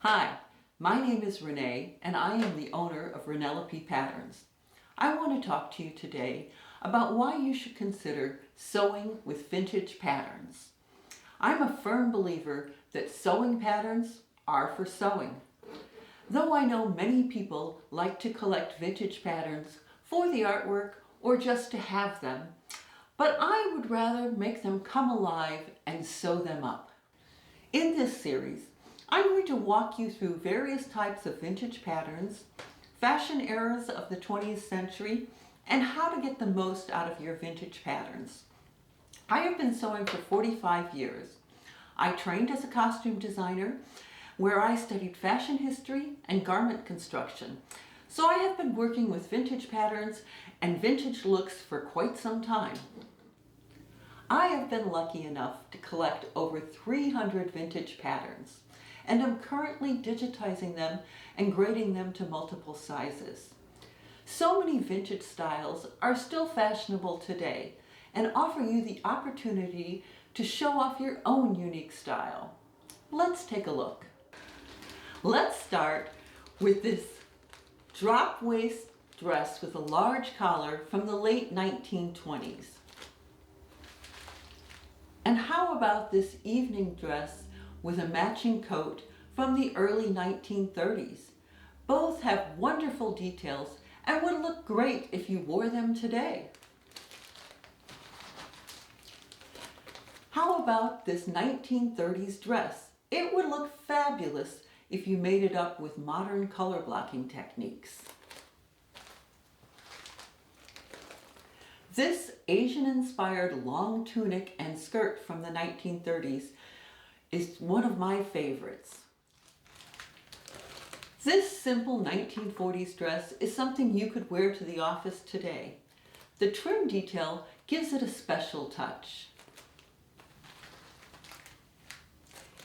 Hi, my name is Renee and I am the owner of Renelope Patterns. I want to talk to you today about why you should consider sewing with vintage patterns. I'm a firm believer that sewing patterns are for sewing. Though I know many people like to collect vintage patterns for the artwork or just to have them, but I would rather make them come alive and sew them up. In this series, I'm going to walk you through various types of vintage patterns, fashion eras of the 20th century, and how to get the most out of your vintage patterns. I have been sewing for 45 years. I trained as a costume designer where I studied fashion history and garment construction. So I have been working with vintage patterns and vintage looks for quite some time. I have been lucky enough to collect over 300 vintage patterns, and I'm currently digitizing them and grading them to multiple sizes. So many vintage styles are still fashionable today and offer you the opportunity to show off your own unique style. Let's take a look. Let's start with this drop waist dress with a large collar from the late 1920s. And how about this evening dress with a matching coat from the early 1930s? Both have wonderful details and would look great if you wore them today. How about this 1930s dress? It would look fabulous if you made it up with modern color blocking techniques. This Asian-inspired long tunic and skirt from the 1930s is one of my favorites. This simple 1940s dress is something you could wear to the office today. The trim detail gives it a special touch.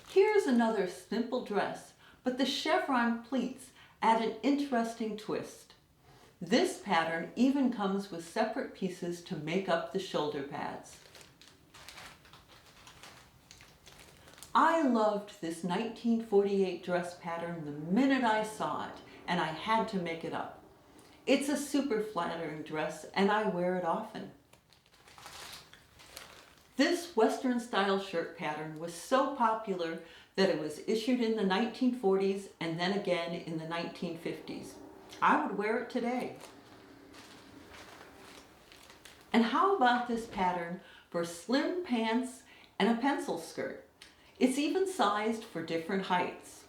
Here's another simple dress, but the chevron pleats add an interesting twist. This pattern even comes with separate pieces to make up the shoulder pads. I loved this 1948 dress pattern the minute I saw it, and I had to make it up. It's a super flattering dress and I wear it often. This Western style shirt pattern was so popular that it was issued in the 1940s and then again in the 1950s. I would wear it today. And how about this pattern for slim pants and a pencil skirt? It's even sized for different heights.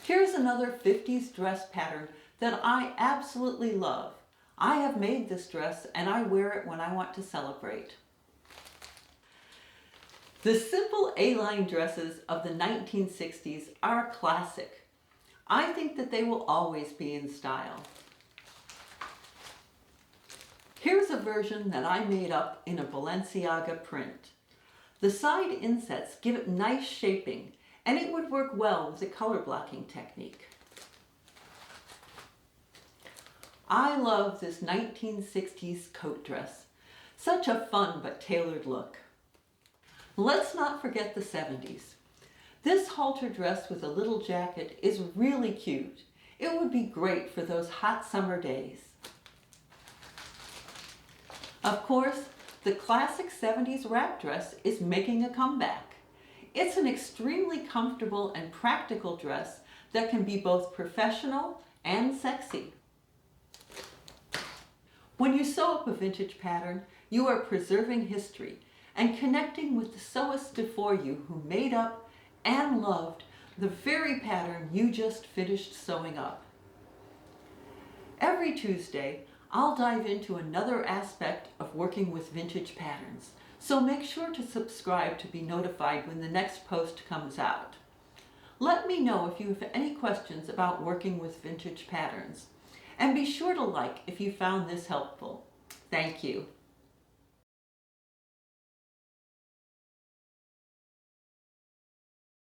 Here's another 50s dress pattern that I absolutely love. I have made this dress and I wear it when I want to celebrate. The simple A-line dresses of the 1960s are a classic. I think that they will always be in style. Here's a version that I made up in a Balenciaga print. The side insets give it nice shaping, and it would work well with the color blocking technique. I love this 1960s coat dress. Such a fun but tailored look. Let's not forget the 70s. This halter dress with a little jacket is really cute. It would be great for those hot summer days. Of course, the classic 70s wrap dress is making a comeback. It's an extremely comfortable and practical dress that can be both professional and sexy. When you sew up a vintage pattern, you are preserving history and connecting with the sewists before you who made up and loved the very pattern you just finished sewing up. Every Tuesday, I'll dive into another aspect of working with vintage patterns, so make sure to subscribe to be notified when the next post comes out. Let me know if you have any questions about working with vintage patterns, and be sure to like if you found this helpful. Thank you.